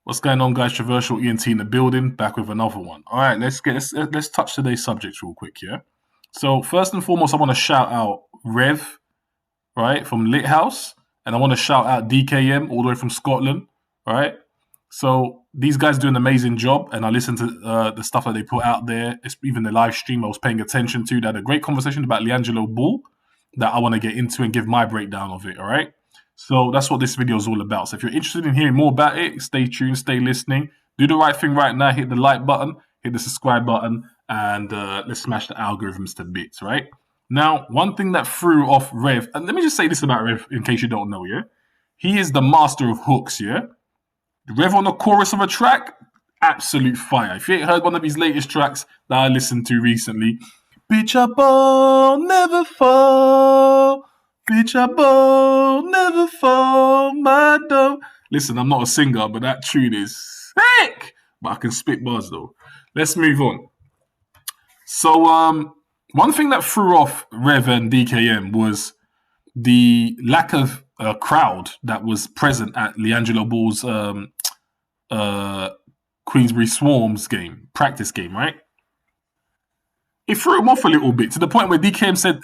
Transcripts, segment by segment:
What's going on, guys? Traversal ENT in the building, back with another one. All right, let's touch today's subject real quick, yeah. So first and foremost, I want to shout out Rev, right, from Lit House, and I want to shout out DKM all the way from Scotland, right. So these guys do an amazing job, and I listen to the stuff that they put out there. It's even the live stream I was paying attention to. They had a great conversation about LiAngelo Ball that I want to get into and give my breakdown of it. All right. So that's what this video is all about. So if you're interested in hearing more about it, stay tuned, stay listening. Do the right thing right now. Hit the like button, hit the subscribe button, and let's smash the algorithms to bits, right? Now, one thing that threw off Rev, and let me just say this about Rev in case you don't know, yeah? He is the master of hooks, yeah? Rev on the chorus of a track, absolute fire. If you ain't heard one of his latest tracks that I listened to recently, Bitch, I ball, never fall. Bitch, I ball, never fall, my dog. Listen, I'm not a singer, but that tune is sick. But I can spit bars though. Let's move on. So, one thing that threw off Rev and DKM was the lack of crowd that was present at LiAngelo Ball's Queensbury Swarms game, practice game, right? It threw him off a little bit to the point where DKM said,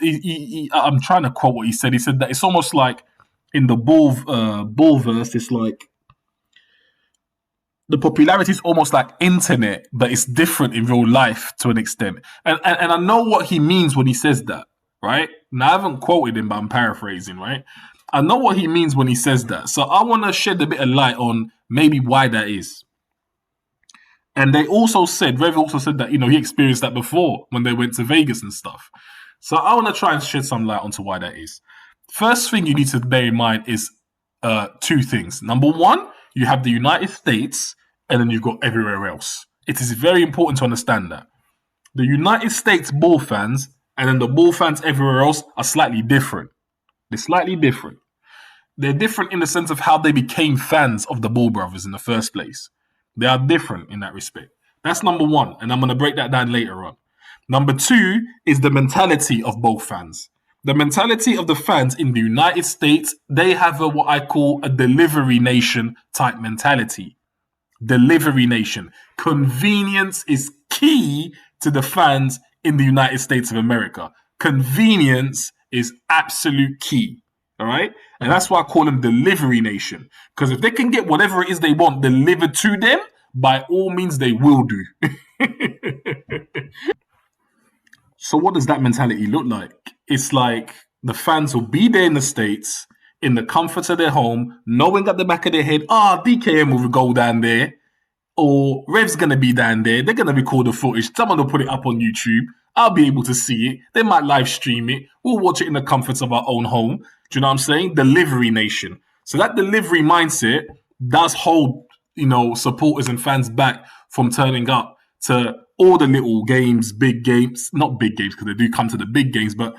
I'm trying to quote what he said. He said that it's almost like in the Ball verse, it's like the popularity is almost like internet, but it's different in real life to an extent. And I know what he means when he says that, right? Now, I haven't quoted him, but I'm paraphrasing, right? I know what he means when he says that. So I want to shed a bit of light on maybe why that is. And Rev also said that, he experienced that before when they went to Vegas and stuff. So I want to try and shed some light onto why that is. First thing you need to bear in mind is two things. Number one, you have the United States and then you've got everywhere else. It is very important to understand that. The United States Ball fans and then the Ball fans everywhere else are slightly different. They're slightly different. They're different in the sense of how they became fans of the Ball brothers in the first place. They are different in that respect. That's number one, and I'm going to break that down later on. Number two is the mentality of both fans. The mentality of the fans in the United States, they have what I call a delivery nation type mentality. Delivery nation. Convenience is key to the fans in the United States of America. Convenience is absolute key. All right? And that's why I call them delivery nation. Because if they can get whatever it is they want delivered to them, by all means they will do. So what does that mentality look like? It's like the fans will be there in the States, in the comfort of their home, knowing at the back of their head, DKM will go down there, or Rev's going to be down there. They're going to record the footage. Someone will put it up on YouTube. I'll be able to see it. They might live stream it. We'll watch it in the comforts of our own home. Do you know what I'm saying? Delivery nation. So that delivery mindset does hold, supporters and fans back from turning up to all the little games, big games, not big games because they do come to the big games, but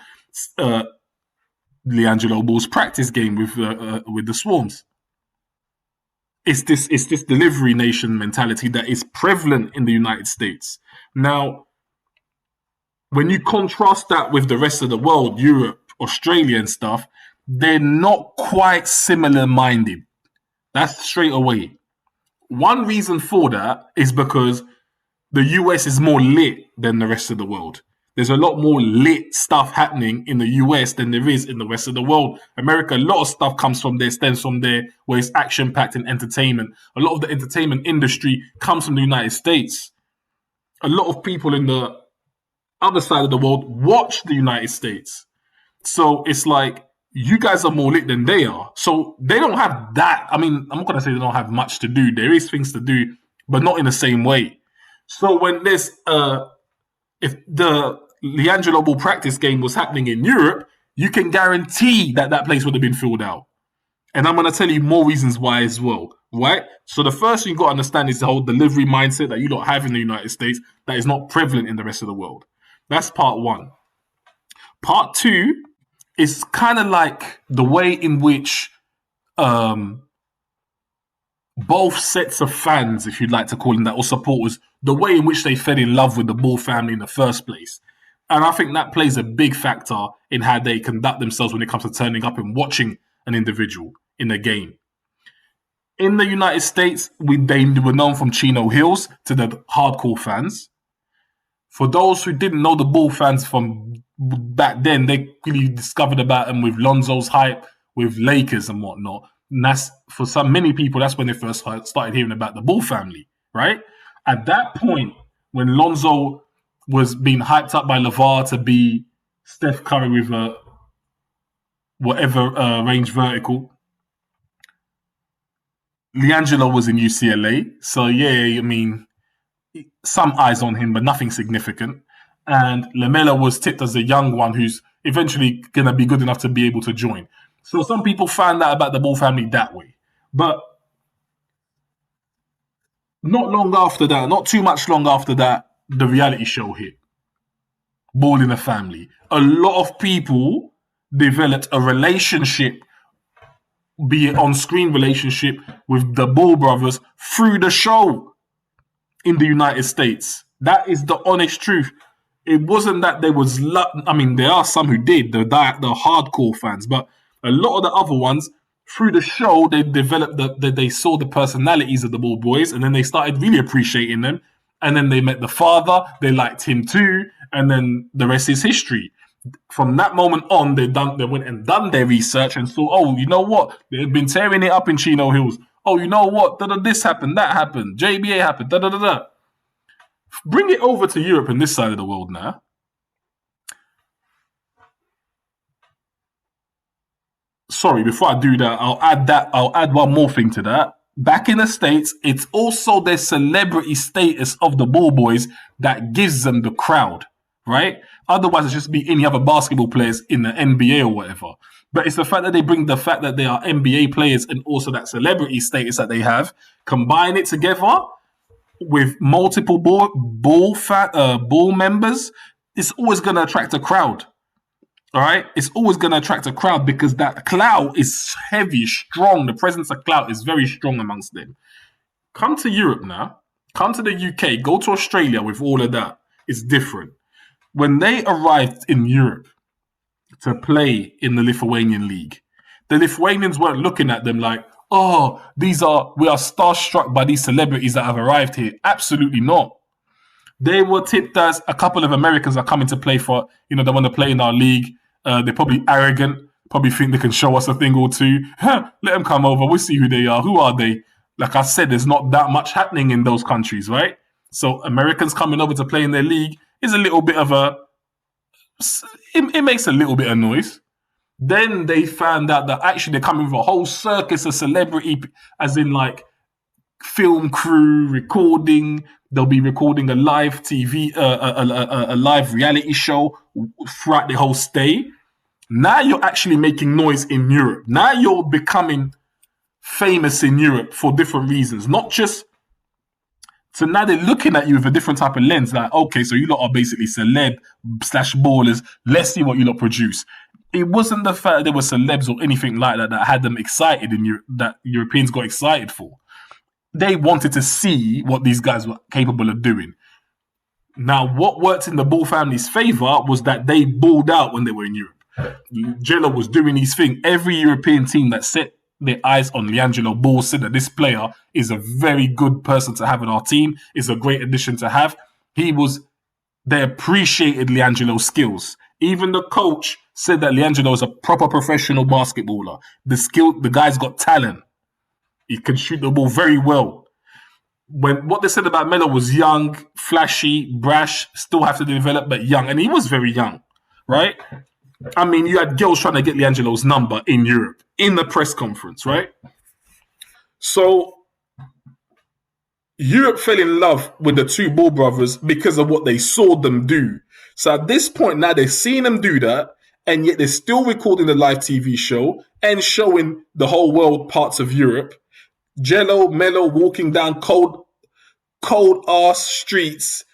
LiAngelo Ball's practice game with the Swarms. It's this delivery nation mentality that is prevalent in the United States. Now, when you contrast that with the rest of the world, Europe, Australia and stuff, they're not quite similar-minded. That's straight away. One reason for that is because the US is more lit than the rest of the world. There's a lot more lit stuff happening in the US than there is in the rest of the world. America, a lot of stuff stems from there, where it's action-packed and entertainment. A lot of the entertainment industry comes from the United States. A lot of people in the other side of the world watch the United States. So it's like, you guys are more lit than they are. So they don't have that. I mean, I'm not going to say they don't have much to do. There is things to do, but not in the same way. So when there's, if the LiAngelo Ball practice game was happening in Europe, you can guarantee that place would have been filled out. And I'm going to tell you more reasons why as well, right? So the first thing you've got to understand is the whole delivery mindset that you don't have in the United States that is not prevalent in the rest of the world. That's part one. Part two is kind of like the way in which both sets of fans, if you'd like to call them that, or supporters, the way in which they fell in love with the Ball family in the first place. And I think that plays a big factor in how they conduct themselves when it comes to turning up and watching an individual in a game. In the United States, they were known from Chino Hills to the hardcore fans. For those who didn't know the Bull fans from back then, they really discovered about them with Lonzo's hype, with Lakers and whatnot. And that's, for many people, that's when they first started hearing about the Bull family, right? At that point, when Lonzo was being hyped up by LeVar to be Steph Curry with a whatever range vertical, LiAngelo was in UCLA. So, yeah, I mean, some eyes on him, but nothing significant. And LaMelo was tipped as a young one who's eventually going to be good enough to be able to join. So some people found out about the Ball family that way. But not long after that, not too much long after that, the reality show hit. Ball in the Family. A lot of people developed a relationship, be it on-screen relationship, with the Ball brothers through the show in the United States. That is the honest truth. It wasn't that there was... I mean, there are some who did, the hardcore fans, but a lot of the other ones, through the show, they developed they saw the personalities of the Ball boys, and then they started really appreciating them. And then they met the father, they liked him too, and then the rest is history. From that moment on, they went and done their research and saw, oh, you know what? They've been tearing it up in Chino Hills. Oh, you know what? This happened, that happened, JBA happened, da-da-da-da. Bring it over to Europe and this side of the world now. Sorry, before I do that, I'll add one more thing to that. Back in the States, it's also their celebrity status of the Ball boys that gives them the crowd, right? Otherwise, it's just be any other basketball players in the NBA or whatever. But it's the fact that they bring the fact that they are NBA players and also that celebrity status that they have, combine it together with multiple ball members, it's always going to attract a crowd. All right, it's always going to attract a crowd because that clout is heavy, strong. The presence of clout is very strong amongst them. Come to Europe now. Come to the UK. Go to Australia with all of that. It's different. When they arrived in Europe to play in the Lithuanian league, the Lithuanians weren't looking at them like, oh, we are starstruck by these celebrities that have arrived here. Absolutely not. They were tipped as a couple of Americans are coming to play for, they want to play in our league. They're probably arrogant, probably think they can show us a thing or two. Let them come over. We'll see who they are. Who are they? Like I said, there's not that much happening in those countries, right? So Americans coming over to play in their league is a little bit of it makes a little bit of noise. Then they found out that actually they're coming with a whole circus of celebrity, as in like film crew, recording. They'll be recording a live TV, a live reality show throughout the whole stay. Now you're actually making noise in Europe. Now you're becoming famous in Europe for different reasons. Not just... So now they're looking at you with a different type of lens. Like, okay, so you lot are basically celeb/ballers. Let's see what you lot produce. It wasn't the fact that there were celebs or anything like that that had them excited in Europe, that Europeans got excited for. They wanted to see what these guys were capable of doing. Now, what worked in the Ball family's favor was that they balled out when they were in Europe. Jello was doing his thing. Every European team that set their eyes on LiAngelo Ball said that this player is a very good person to have in our team, is a great addition to have. They appreciated LiAngelo's skills. Even the coach said that LiAngelo is a proper professional basketballer. The guy's got talent. He can shoot the ball very well. What they said about Melo was young, flashy, brash, still have to develop, but young. And he was very young, right? I mean, you had girls trying to get LiAngelo's number in Europe, in the press conference, right? So Europe fell in love with the two Ball brothers because of what they saw them do. So at this point now, they're seeing them do that, and yet they're still recording the live TV show and showing the whole world parts of Europe. Jello, Melo walking down cold ass streets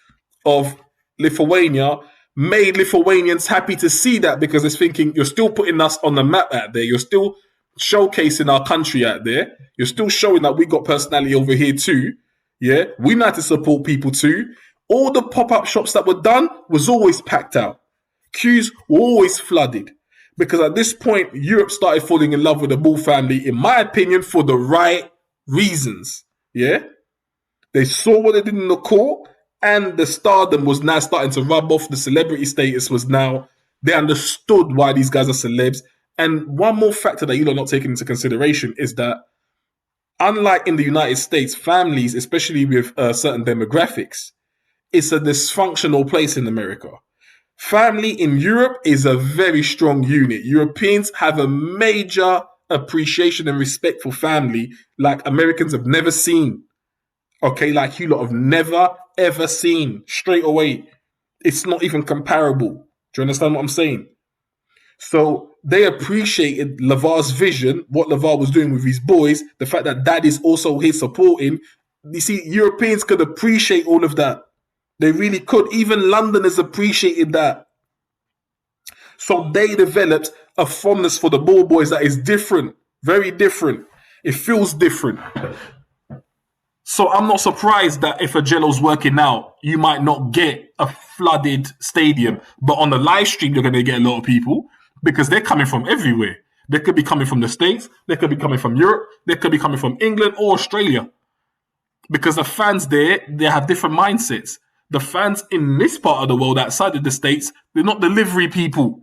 of Lithuania made Lithuanians happy to see that, because it's thinking, you're still putting us on the map out there. You're still showcasing our country out there. You're still showing that we got personality over here too. Yeah, we know how to support people too. All the pop-up shops that were done was always packed out. Queues were always flooded. Because at this point, Europe started falling in love with the Ball family, in my opinion, for the right reasons. Yeah, they saw what they did in the court, and the stardom was now starting to rub off. The celebrity status was now, they understood why these guys are celebs. And one more factor that you're not taking into consideration is that, unlike in the United States, families, especially with certain demographics, it's a dysfunctional place in America. Family in Europe is a very strong unit. Europeans have a major appreciation and respect for family like Americans have never seen. Okay, like you lot have never ever seen straight away. It's not even comparable. Do you understand what I'm saying? So they appreciated LeVar's vision, what LeVar was doing with his boys, the fact that dad is also his supporting. You see, Europeans could appreciate all of that. They really could. Even Londoners appreciated that. So they developed a fondness for the ball boys that is different, very different. It feels different. So I'm not surprised that if a Jello's working out, you might not get a flooded stadium. But on the live stream, you're going to get a lot of people because they're coming from everywhere. They could be coming from the States. They could be coming from Europe. They could be coming from England or Australia. Because the fans there, they have different mindsets. The fans in this part of the world outside of the States, they're not delivery people.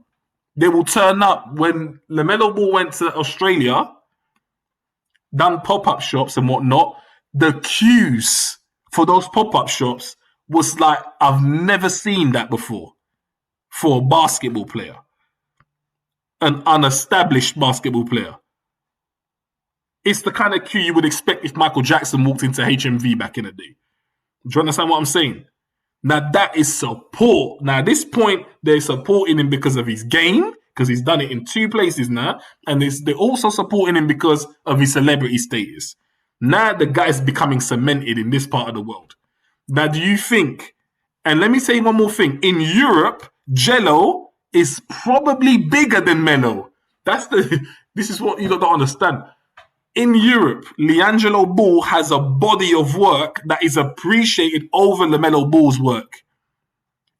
They will turn up. When LaMelo Ball went to Australia, done pop-up shops and whatnot, the queues for those pop-up shops was like, I've never seen that before for a basketball player, an unestablished basketball player. It's the kind of queue you would expect if Michael Jackson walked into HMV back in the day. Do you understand what I'm saying? Now, that is support. Now, at this point, they're supporting him because of his game, because he's done it in 2 places now, and they're also supporting him because of his celebrity status. Now, the guy's becoming cemented in this part of the world. Now, do you think, and let me say one more thing, in Europe, Jello is probably bigger than Melo. This is what you don't understand. In Europe, LiAngelo Ball has a body of work that is appreciated over LaMelo Ball's work.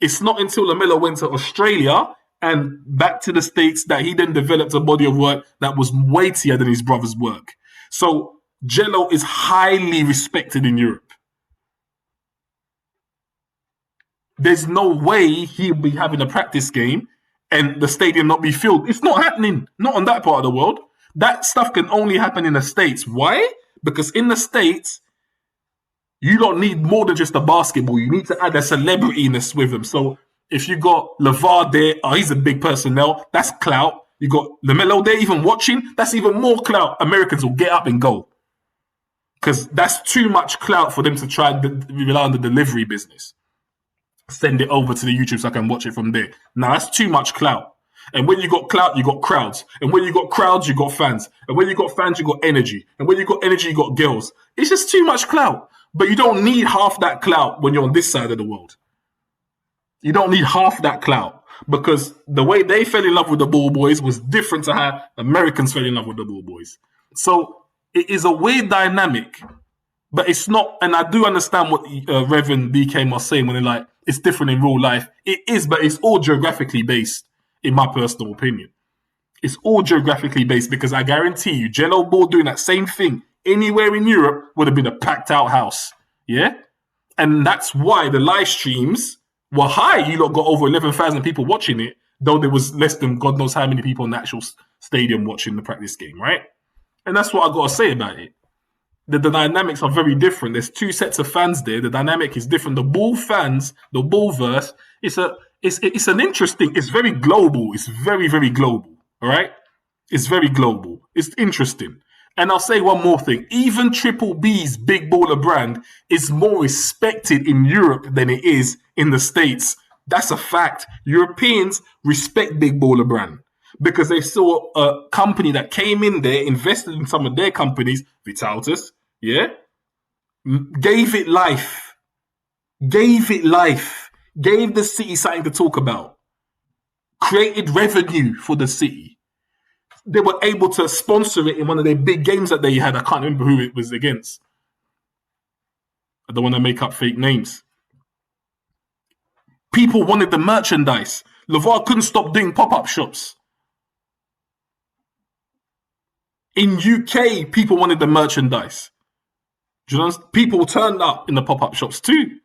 It's not until LaMelo went to Australia and back to the States that he then developed a body of work that was weightier than his brother's work. So Jello is highly respected in Europe. There's no way he'll be having a practice game and the stadium not be filled. It's not happening. Not on that part of the world. That stuff can only happen in the States. Why? Because in the States, you don't need more than just a basketball. You need to add a celebrityness with them. So if you got LeVar there, he's a big personnel. That's clout. You got LaMelo there even watching. That's even more clout. Americans will get up and go. Because that's too much clout for them to try and rely on the delivery business. Send it over to the YouTube so I can watch it from there. Now, that's too much clout. And when you got clout, you got crowds. And when you got crowds, you got fans. And when you got fans, you got energy. And when you got energy, you got girls. It's just too much clout. But you don't need half that clout when you're on this side of the world. You don't need half that clout. Because the way they fell in love with the Ball Boys was different to how Americans fell in love with the Ball Boys. So it is a weird dynamic. But it's not, and I do understand what Reverend DKM was saying when they're like, it's different in real life. It is, but it's all geographically based. In my personal opinion, it's all geographically based because I guarantee you, Jello Ball doing that same thing anywhere in Europe would have been a packed out house. Yeah. And that's why the live streams were high. You lot got over 11,000 people watching it, though there was less than God knows how many people in the actual stadium watching the practice game, right? And that's what I got to say about it. The dynamics are very different. There's 2 sets of fans there. The dynamic is different. The Ball fans, the Ballverse, it's an interesting, it's very global. It's very, very global. All right? It's very global. It's interesting. And I'll say one more thing. Even Triple B's Big Baller brand is more respected in Europe than it is in the States. That's a fact. Europeans respect Big Baller brand because they saw a company that came in there, invested in some of their companies, Vitaltus, yeah? Gave it life. Gave the city something to talk about. Created revenue for the city. They were able to sponsor it in one of their big games that they had. I can't remember who it was against. I don't want to make up fake names. People wanted the merchandise. LeVar couldn't stop doing pop-up shops. In UK, people wanted the merchandise. Do you know? People turned up in the pop-up shops too.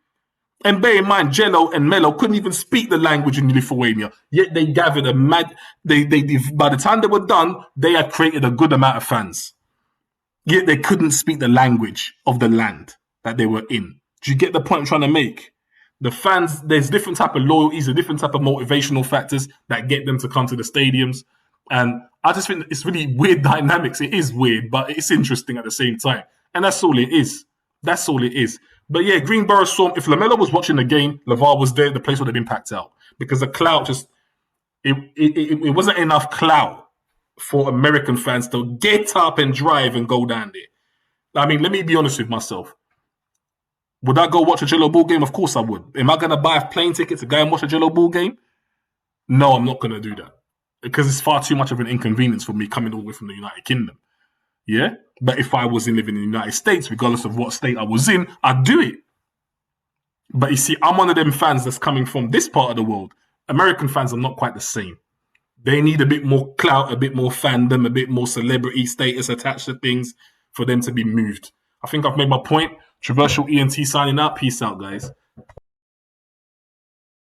And bear in mind, Jello and Melo couldn't even speak the language in Lithuania. Yet they gathered a mad. They by the time they were done, they had created a good amount of fans. Yet they couldn't speak the language of the land that they were in. Do you get the point I'm trying to make? The fans, there's different type of loyalties, a different type of motivational factors that get them to come to the stadiums. And I just think it's really weird dynamics. It is weird, but it's interesting at the same time. And that's all it is. That's all it is. But yeah, Greenborough Storm, if Lamelo was watching the game, LeVar was there, the place would have been packed out. Because the clout just, it wasn't enough clout for American fans to get up and drive and go down there. I mean, let me be honest with myself. Would I go watch a Jello Ball game? Of course I would. Am I going to buy a plane ticket to go and watch a Jello Ball game? No, I'm not going to do that. Because it's far too much of an inconvenience for me coming all the way from the United Kingdom. Yeah? But if I was living in the United States, regardless of what state I was in, I'd do it. But you see, I'm one of them fans that's coming from this part of the world. American fans are not quite the same. They need a bit more clout, a bit more fandom, a bit more celebrity status attached to things for them to be moved. I think I've made my point. Controversial ENT signing out. Peace out, guys.